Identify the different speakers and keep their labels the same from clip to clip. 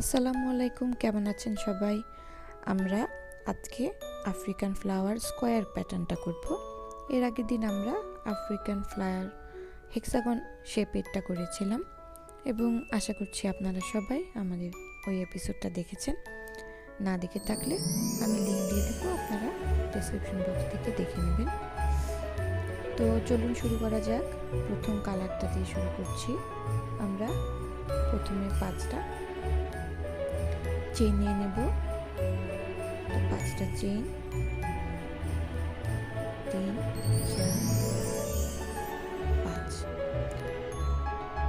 Speaker 1: আসসালামু আলাইকুম, কেমন আছেন সবাই? আমরা আজকে আফ্রিকান ফ্লাওয়ার স্কোয়ার প্যাটার্নটা করব। এর আগের দিন আমরা আফ্রিকান ফ্লাওয়ার হেক্সাগন শেপেরটা করেছিলাম এবং আশা করছি আপনারা সবাই আমাদের ওই এপিসোডটা দেখেছেন। না দেখে থাকলে আমি লিঙ্ক দিয়ে দেবো, আপনারা ডেসক্রিপশন বক্স থেকে দেখে নেবেন। তো চলুন শুরু করা যাক। প্রথম কালারটা দিয়ে শুরু করছি। আমরা প্রথমে 5টা চেইন নিয়ে নেব। তো 5টা চেইন, 3, 4, 5।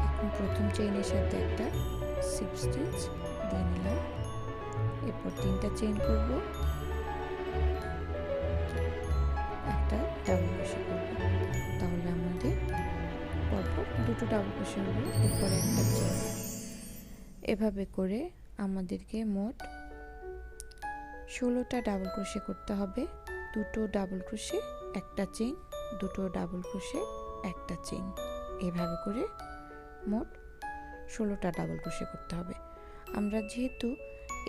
Speaker 1: এখন প্রথম চেইনের সাথে একটা স্লিপ স্টিচ দিয়ে নিলাম। এরপর 3টা চেইন করব, একটা ডাবল ক্রোশে করব। তাহলে আমাদের পরপর 2টো ডাবল ক্রোশে হলো, এরপর একটা চেইন। এভাবে করে আমাদেরকে মোট 16টা ডাবল ক্রোশে করতে হবে। 2টো ডাবল ক্রোশে, একটা চেইন, 2টো ডাবল ক্রোশে, একটা চেইন। এভাবে করে মোট 16টা ডাবল ক্রোশে করতে হবে। আমরা যেহেতু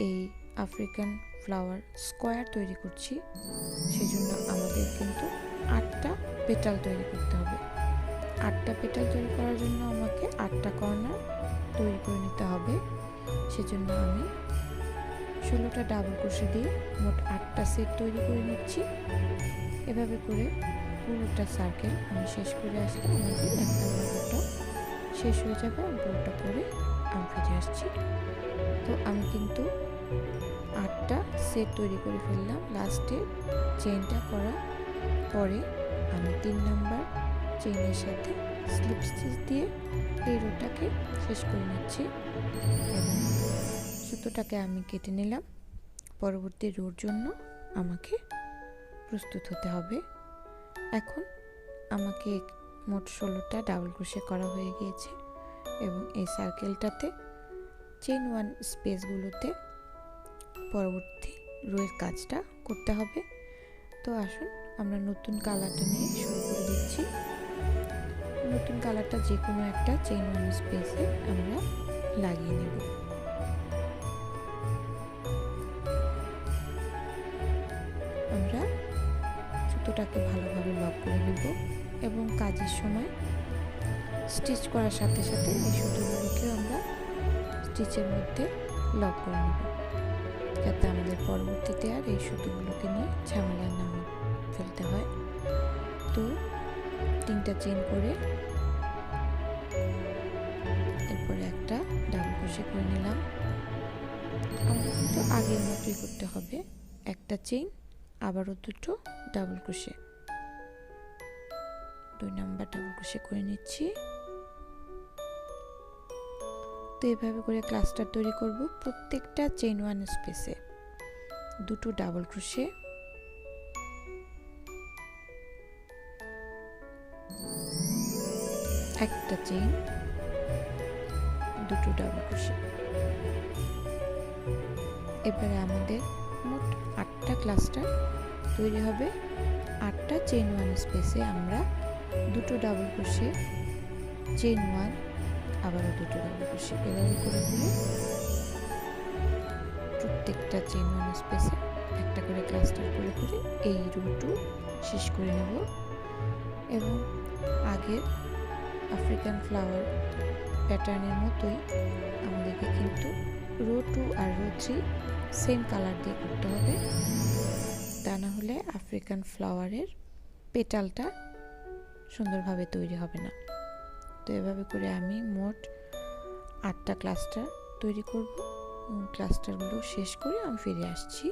Speaker 1: এই আফ্রিকান ফ্লাওয়ার স্কোয়ার তৈরি করছি, সেজন্য আমাদের কিন্তু 8টা পেটাল তৈরি করতে হবে। 8টা পেটাল তৈরি করার জন্য আমাকে 8টা কর্নার তৈরি করে নিতে হবে। সেজন্য আমি 16টা ডাবল ক্রোশে দিয়ে মোট 8টা সেট তৈরি করে নিচ্ছি। এভাবে করে পুরোটা সার্কেল আমি শেষ করে আসলে আমাদের 1 নম্বর রোটা শেষ হয়ে যাবে। আমি পুরোটা করে আমি ফিরে আসছি। তো আমি কিন্তু 8টা সেট তৈরি করে ফেললাম। লাস্টে চেইনটা করার পরে আমি 3 নাম্বার চেইনের সাথে স্লিপ স্টিচ দিয়ে এই রোটাকে শেষ করে নিচ্ছি এবং সুতোটাকে আমি কেটে নিলাম। পরবর্তী রোর জন্য আমাকে প্রস্তুত হতে হবে। এখন আমাকে মোট 16টা ডাবল ক্রোশে করা হয়ে গিয়েছে এবং এই সার্কেলটাতে চেইন 1 স্পেসগুলোতে পরবর্তী রোয়ের কাজটা করতে হবে। তো আসুন আমরা নতুন কালারটা নিয়ে শুরু করে দিচ্ছি। নতুন কালারটা যে কোনো একটা চেইন 1 স্পেসে আমরা লাগিয়ে নেব। আমরা সুতোটাকে ভালোভাবে লক করে নেব এবং কাজের সময় স্টিচ করার সাথে সাথে এই সুতোগুলোকে আমরা স্টিচের মধ্যে লক করে নেব, যাতে আমাদের পরবর্তীতে আর এই সুতোগুলোকে নিয়ে ঝামেলা না ফেলতে হয়। তো 3টা চেইন করে এরপরে একটা ডাবল ক্রোশে করে নিলাম। আমাদের কিন্তু আগের মতোই করতে হবে। একটা চেইন, আবারও 2টো double crochet, 2 number double crochet করে নিচ্ছি। তো এভাবে করে ক্লাস্টার তৈরি করব। প্রত্যেকটা চেইন 1 স্পেসে 2টো ডাবল ক্রোশে, একটা চেইন, 2টো ডাবল ক্রোশে। এবারে আমাদের মোট 8টা ক্লাস্টার তৈরি হবে। 8টা চেইন 1 স্পেসে আমরা 2টো ডাবল ক্রোশে, চেইন 1, আবারও 2টো ডাবল ক্রোশে, এভাবে করে করে প্রত্যেকটা চেইন 1 স্পেসে একটা করে ক্লাস্টার করে করে এই রোটু শেষ করে নেব। এবং আগের আফ্রিকান ফ্লাওয়ার প্যাটার্নের মতোই আমাদেরকে কিন্তু রো 2 আর রো 3 সেম কালার দিয়ে করতে হবে, তা না হলে আফ্রিকান ফ্লাওয়ারের পেটালটা সুন্দরভাবে তৈরি হবে না। তো এভাবে করে আমি মোট 8টা ক্লাস্টার তৈরি করব এবং ক্লাস্টারগুলো শেষ করে আমি ফিরে আসছি।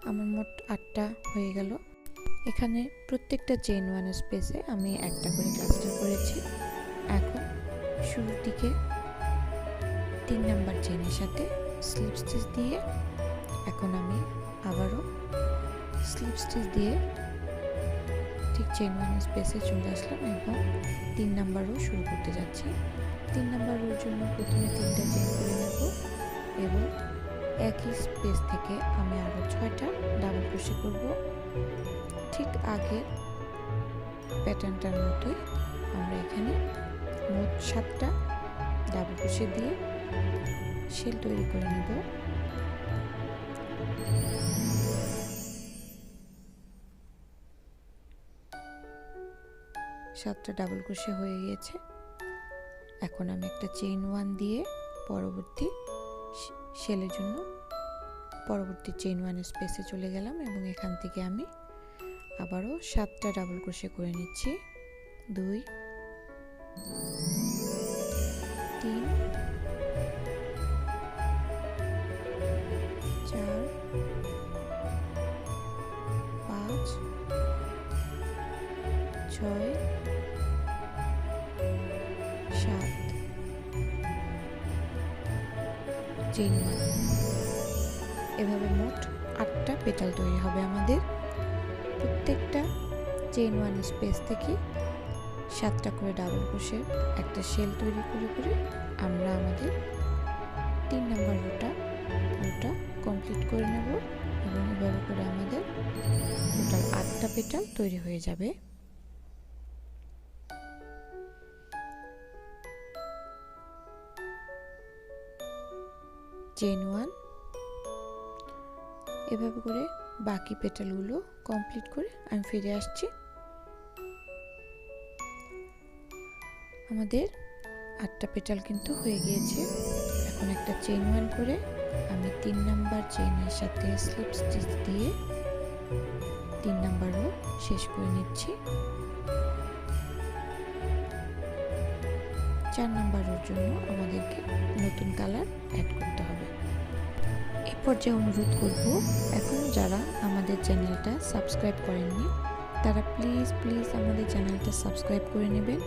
Speaker 1: আমার মোট 8টা হয়ে গেল। এখানে প্রত্যেকটা চেইন 1 স্পেসে আমি একটা করে ক্লাস্টার করেছি। এখন শুরুর দিকে 3 নাম্বার চেইনের সাথে স্লিপ স্টিচ দিয়ে এখন আমি আবারও স্লিপ স্টিচ দিয়ে ঠিক চেইন 1 স্পেসে চলে আসলাম এবং 3 নাম্বার রো শুরু করতে যাচ্ছি। 3 নাম্বার রোর জন্য প্রথমে 3টা চেইন করে নেব এবং একই স্পেস থেকে আমি আরও 6টা ডাবল ক্রোশে করব। ঠিক আগের প্যাটার্নটার মতোই আমরা এখানে মোট 7টা ডাবল ক্রোশে দিয়ে শেল তৈরি করে নেব। সাতটা ডাবল ক্রোশে হয়ে গিয়েছে। এখন আমি একটা চেইন 1 দিয়ে পরবর্তী শেলের জন্য পরবর্তী চেইন 1 স্পেসে চলে গেলাম এবং এখান থেকে আমি আবারও 7টা ডাবল ক্রোশে করে নিচ্ছি। 2 3 4 5 6 7 চেইন 1। এভাবে মোট 8টা পেটাল তৈরি হবে আমাদের। প্রত্যেকটা চেইন 1 স্পেস থেকে 7টা করে ডাবল ক্রোশে একটা শেল তৈরি করে করে আমরা আমাদের 3 নাম্বার রোটা কমপ্লিট করে নেব এবং এভাবে করে আমাদের টোটাল 8টা পেটাল তৈরি হয়ে যাবে। চেইন 1 এভাবে করে বাকি পেটালগুলো কমপ্লিট করে আমি ফিরে আসছি। আমাদের 8টা পেটাল কিন্তু হয়ে গিয়েছে। এখন একটা চেইন 1 করে আমি 3 নাম্বার চেইনের সাথে স্লিপ স্টিচ দিয়ে 3 নাম্বার রো শেষ করে নিচ্ছি। 4 নাম্বার রোর জন্য আমাদেরকে নতুন কালার অ্যাড করতে হবে। এই পর্যায়ে অনুরোধ করব, এখনো যারা আমাদের চ্যানেলটা সাবস্ক্রাইব করেননি তারা প্লিজ আমাদের চ্যানেলটা সাবস্ক্রাইব করে নেবেন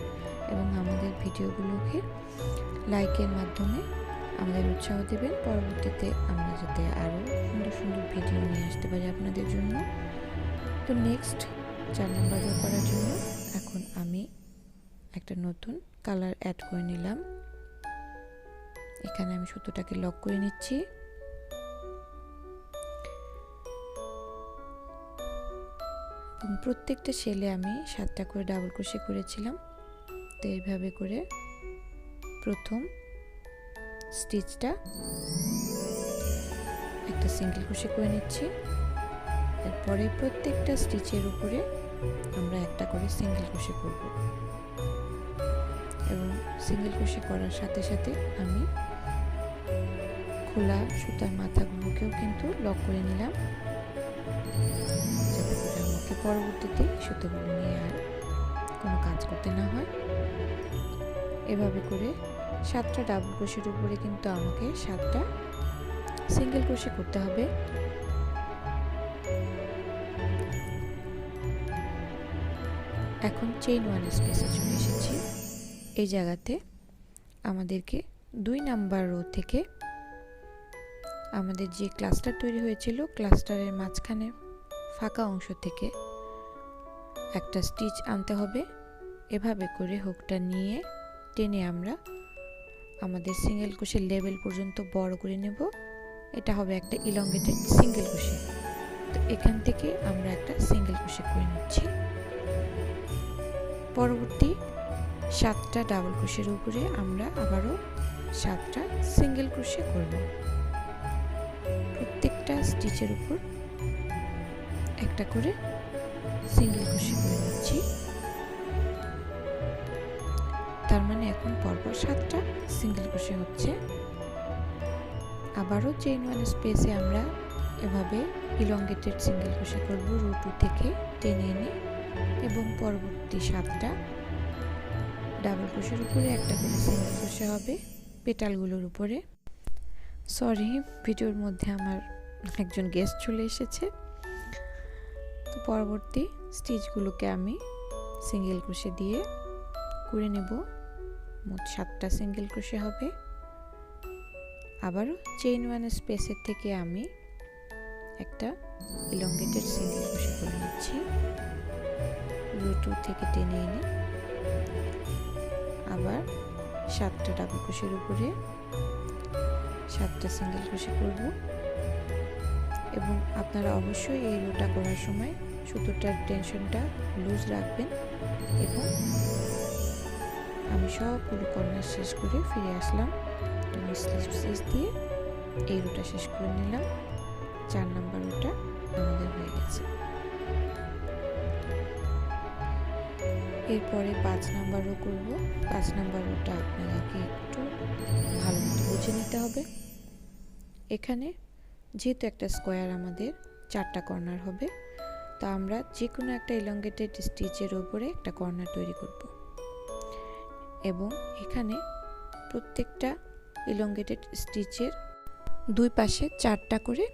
Speaker 1: এবং আমাদের ভিডিওগুলোকে লাইকের মাধ্যমে আমাদের উৎসাহ দেবেন। পরবর্তীতে আমরা যাতে আরও সুন্দর ভিডিও নিয়ে আসতে পারি আপনাদের জন্য। তো নেক্সট 4 নাম্বার রো করার জন্য এখন আমি একটা নতুন কালার অ্যাড করে নিলাম। এখানে আমি সুতোটাকে লক করে নিচ্ছি। প্রত্যেকটা শেলে আমি 7টা করে ডাবল ক্রোশে করেছিলাম। তো এইভাবে করে প্রথম স্টিচটা একটা সিঙ্গেল ক্রোশে করে নিচ্ছি। এরপরে প্রত্যেকটা স্টিচের উপরে আমরা একটা করে সিঙ্গেল ক্রোশে করব এবং সিঙ্গেল ক্রোশে করার সাথে সাথে আমি খোলা সুতার মাথাগুলোকেও কিন্তু লক করে নিলাম, যাতে করে আমাকে পরবর্তীতে সুতোগুলো নিয়ে আর কোনো কাজ করতে না হয়। এভাবে করে 7টা ডাবল ক্রোশের উপরে কিন্তু আমাকে 7টা সিঙ্গেল ক্রোশে করতে হবে। এখন চেইন 1 স্পেসে চলে এসেছি। এই জায়গাতে আমাদেরকে 2 নাম্বার রো থেকে আমাদের যে ক্লাস্টার তৈরি হয়েছিল ক্লাস্টারের মাঝখানে ফাঁকা অংশ থেকে একটা স্টিচ আনতে হবে। এভাবে করে হুকটা নিয়ে টেনে আমরা আমাদের সিঙ্গেল ক্রোশের লেভেল পর্যন্ত বড় করে নেব। এটা হবে একটা ইলংগেটেড সিঙ্গেল ক্রোশে। তো এখান থেকে আমরা একটা সিঙ্গেল ক্রোশে করে নিচ্ছি। পরবর্তী 7টা ডাবল ক্রোশের উপরে আমরা আবারও 7টা সিঙ্গেল ক্রোশে করব। প্রত্যেকটা স্টিচের উপর একটা করে সিঙ্গেল ক্রোশে করে নিচ্ছি। তার মানে এখন পরপর 7টা সিঙ্গেল ক্রোশে হচ্ছে। আবারও চেইন 1 স্পেসে আমরা এভাবে ইলংগেটেড সিঙ্গেল ক্রোশে করব রো 2 থেকে টেনে এনে এবং পরবর্তী 7টা ডাবল ক্রোশের উপরে একটা করে সিঙ্গেল ক্রোশে হবে পেটালগুলোর উপরে। সরি, ভিডিওর মধ্যে আমার একজন গেস্ট চলে এসেছে। তো পরবর্তী স্টিচগুলোকে আমি সিঙ্গেল ক্রোশে দিয়ে করে নেব। মোট 7টা সিঙ্গেল ক্রোশে হবে। আবারও চেইন 1 স্পেসের থেকে আমি একটা ইলংগেটেড সিঙ্গেল ক্রোশে করে নিচ্ছি রো 2 থেকে টেনে এনে আবার 7টা ডাবল ক্রোশের উপরে 7টা সিঙ্গেল ক্রোশে করব এবং আপনারা অবশ্যই এই রোটা করার সময় সুতোটার টেনশনটা লুজ রাখবেন এবং আমি সবগুলো কর্নার শেষ করে ফিরে আসলাম। আমি স্লিপ স্টিচ দিয়ে এই রোটা শেষ করে নিলাম। 4 নাম্বার রোটা আমাদের হয়ে গেছে। এরপরে 5 নাম্বার রো করব। 5 নাম্বার রোটা আপনাদেরকে একটু ভালো মতো বুঝে নিতে হবে। এখানে যেহেতু একটা স্কোয়ার আমাদের 4টা কর্নার হবে, তো আমরা যে কোনো একটা ইলংগেটেড স্টিচের উপরে একটা কর্নার তৈরি করব এবং এখানে প্রত্যেকটা ইলংগেটেড স্টিচের দুই পাশে 4টা করে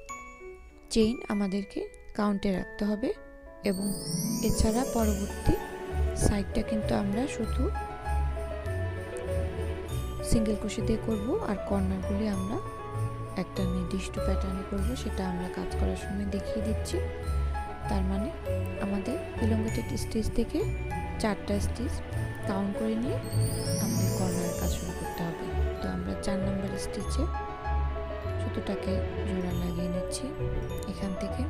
Speaker 1: চেইন আমাদেরকে কাউন্টে রাখতে হবে এবং এছাড়া পরবর্তী সাইডটা কিন্তু আমরা শুধু সিঙ্গেল ক্রোশে দিয়ে করব আর কর্নারগুলি আমরা একটা নির্দিষ্ট প্যাটার্নে করব, সেটা আমরা কাজ করার সময় দেখিয়ে দিচ্ছি। তার মানে আমাদের ইলংগেটেড স্টিচ থেকে 4টা স্টিচ কাউন্ট করে নিয়ে আমাদের কর্নারের কাজ শুরু করতে হবে। তো আমরা 4 নাম্বার স্টিচে সুতোটাকে জোড়া লাগিয়ে নিচ্ছি। এখান থেকে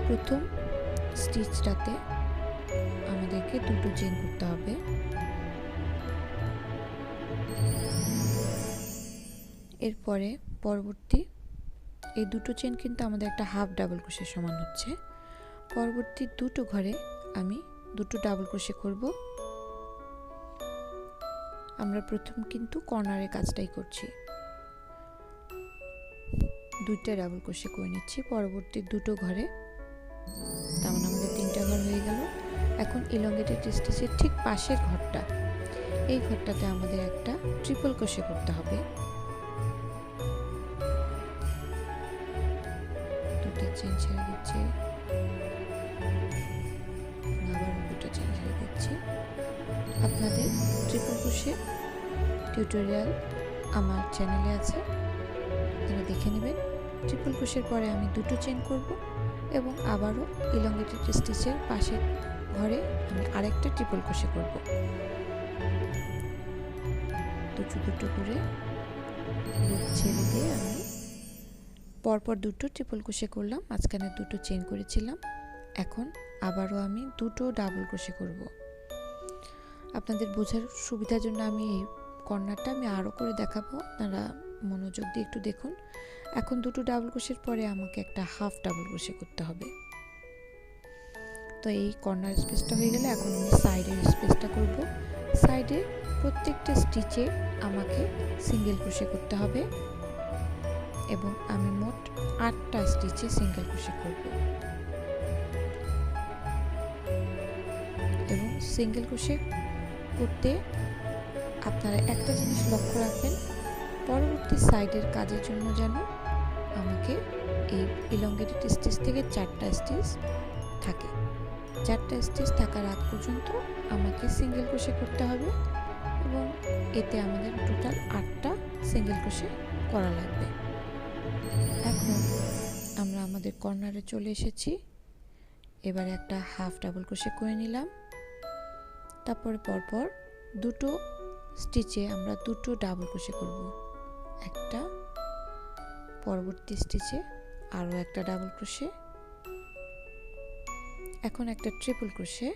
Speaker 1: প্রথম স্টিচটাতে আমাদেরকে 2টো চেইন করতে হবে। এরপরে পরবর্তী এই 2টো চেইন কিন্তু আমাদের একটা হাফ ডাবল ক্রোশের সমান হচ্ছে। পরবর্তী 2টো ঘরে আমি 2টো ডাবল ক্রোশে করব। আমরা প্রথম কিন্তু কর্নারের কাজটাই করছি, 2টা ডাবল ক্রোশে করে নিচ্ছি। পরবর্তী 2টো ঘরে, তার মানে আমাদের 3টা ঘর হয়ে গেল। এখন ইলংগেটেড স্টিচের ঠিক পাশের ঘরটা, এই ঘরটাতে আমাদের একটা ট্রিপল ক্রোশে করতে হবে। 2টা চেইন ছেড়ে দিচ্ছি, আবার 2টা চেইন ছেড়ে দিচ্ছি। আপনাদের ট্রিপল ক্রোশে টিউটোরিয়াল আমার চ্যানেলে আছে, আপনারা দেখে নেবেন। ট্রিপল ক্রোশের পরে আমি 2টো চেইন করব এবং আবারও ইলংগেটেড স্টিচের পাশের ঘরে আমি আরেকটা ট্রিপল ক্রোশে করব। দুটো করে লুপ ছেড়ে দিয়ে আমি পরপর 2টো ট্রিপল ক্রোশে করলাম, মাঝখানে 2টো চেইন করেছিলাম। এখন আবারও আমি 2টো ডাবল ক্রোশে করব। আপনাদের বোঝার সুবিধার জন্য আমি এই কর্নারটা আমি আরও করে দেখাবো, আপনারা মনোযোগ দিয়ে একটু দেখুন। এখন 2টো ডাবল ক্রোশের পরে আমাকে একটা হাফ ডাবল ক্রোশে করতে হবে। তো এই কর্নার স্পেসটা হয়ে গেলে এখন আমি সাইডের স্পেসটা করব। সাইডে প্রত্যেকটা স্টিচে আমাকে সিঙ্গেল ক্রোশে করতে হবে এবং আমি মোট 8টা স্টিচে সিঙ্গেল ক্রোশে করব এবং সিঙ্গেল ক্রোশে করতে আপনারা একটা জিনিস লক্ষ্য রাখবেন, পরবর্তী সাইডের কাজের জন্য যেন আমাকে এই ইলংগেটেড স্টিচ থেকে 4টা স্টিচ থাকে। 4টা স্টিচ থাকার আগ পর্যন্ত আমাকে সিঙ্গেল ক্রোশে করতে হবে এবং এতে আমাদের টোটাল 8টা সিঙ্গেল ক্রোশে করা লাগবে। এখন আমরা আমাদের কর্নারে চলে এসেছি। এবারে একটা হাফ ডাবল ক্রোশে করে নিলাম। তারপরে পরপর 2টো স্টিচে আমরা 2টো ডাবল ক্রোশে করব। একটা, পরবর্তী স্টিচে আরও একটা ডাবল ক্রোশে, এখন একটা ট্রিপল ক্রোশে,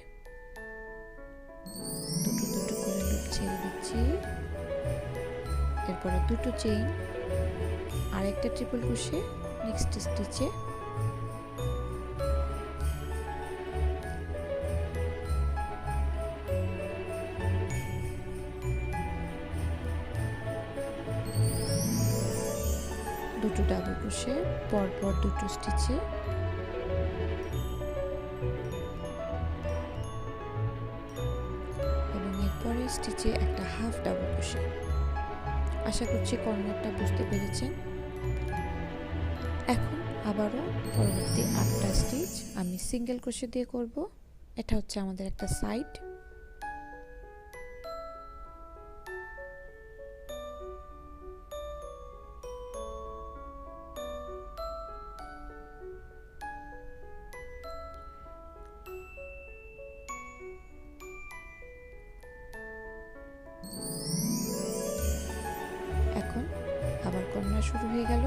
Speaker 1: 2টো করে লুপ ছেড়ে দিচ্ছি। এরপরে 2টো চেইন, আর একটা ট্রিপল ক্রোশে নেক্সট স্টিচে, দুটো ডাবল ক্রোশে, পরপর 2টো স্টিচে, এবং এরপরে স্টিচে একটা হাফ ডাবল ক্রোশে। আশা করছি কর্নারটা বুঝতে পেরেছেন। এখন আবারও পরবর্তী 8টা স্টিচ আমি সিঙ্গেল ক্রোশে দিয়ে করব। এটা হচ্ছে আমাদের একটা সাইড। এখন আবার কর্নার শুরু হয়ে গেল।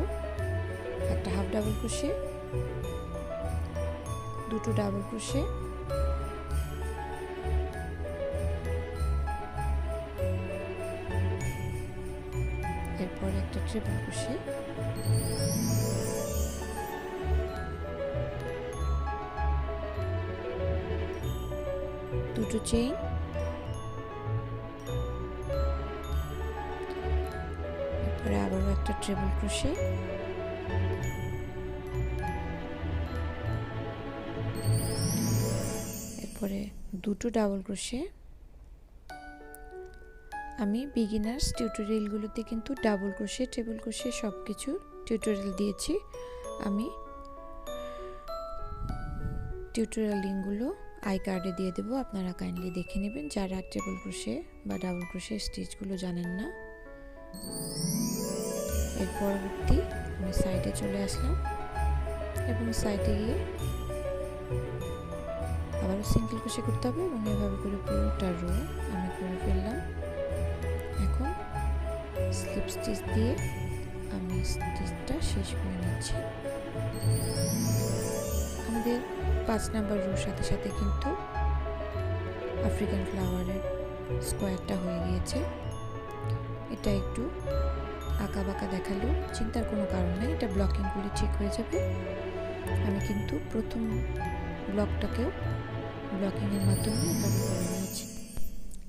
Speaker 1: একটা হাফ ডাবল ক্রোশে, 2টো ডাবল ক্রোশে, ট্রিপল ক্রোশে, দুটো চেইন, এরপরে আবারও একটা ট্রিপল ক্রোশে, এরপরে দুটো ডাবল ক্রোশে। আমি বিগিনার্স টিউটোরিয়ালগুলোতে কিন্তু ডাবল ক্রোশে, ট্রিপল ক্রোশে সব কিছু টিউটোরিয়াল দিয়েছি। আমি টিউটোরিয়াল লিঙ্কগুলো আই কার্ডে দিয়ে দেবো, আপনারা কাইন্ডলি দেখে নেবেন যারা ট্রিপল ক্রোশে বা ডাবল ক্রোশে স্টিচগুলো জানেন না। এর পরবর্তী আমি সাইডে চলে আসলাম এবং সাইডে গিয়ে আবারও সিঙ্গেল ক্রোশে করতে হবে এবং এভাবে করে পুরোটা রো আমি করে ফেললাম। এখন স্লিপ স্টিচ দিয়ে আমি স্টিচটা শেষ করে নিচ্ছি। আমাদের 5 নাম্বার রোর সাথে সাথে কিন্তু আফ্রিকান ফ্লাওয়ারের স্কোয়ারটা হয়ে গিয়েছে। এটা একটু আঁকা বাঁকা দেখালেও চিন্তার কোনো কারণ নেই, এটা ব্লকিংগুলি ঠিক হয়ে যাবে। আমি কিন্তু প্রথম ব্লকটাকেও ব্লকিংয়ের মাধ্যমে এভাবে করে নিয়েছি।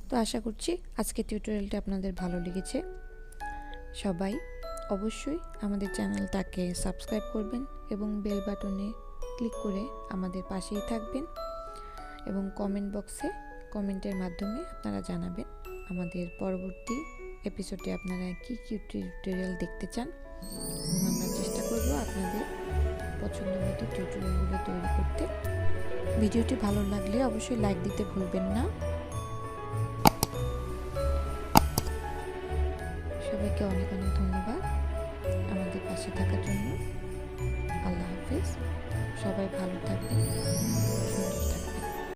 Speaker 1: তো আশা করছি আজকে টিউটোরিয়ালটা আপনাদের ভালো লেগেছে। সবাই অবশ্যই আমাদের চ্যানেলটাকে সাবস্ক্রাইব করবেন এবং বেল বাটনে ক্লিক করে আমাদের পাশেই থাকবেন এবং কমেন্ট বক্সে কমেন্টের মাধ্যমে আপনারা জানাবেন আমাদের পরবর্তী এপিসোডে আপনারা কি টিউটোরিয়াল দেখতে চান এবং আমরা চেষ্টা করব আপনাদের পছন্দ মতো টিউটোরিয়ালগুলো তৈরি করতে। ভিডিওটি ভালো লাগলে অবশ্যই লাইক দিতে ভুলবেন না। সবাইকে অনেক অনেক ধন্যবাদ আমাদের পাশে থাকার জন্য। আল্লাহ হাফেজ, সবাই ভালো থাকবেন।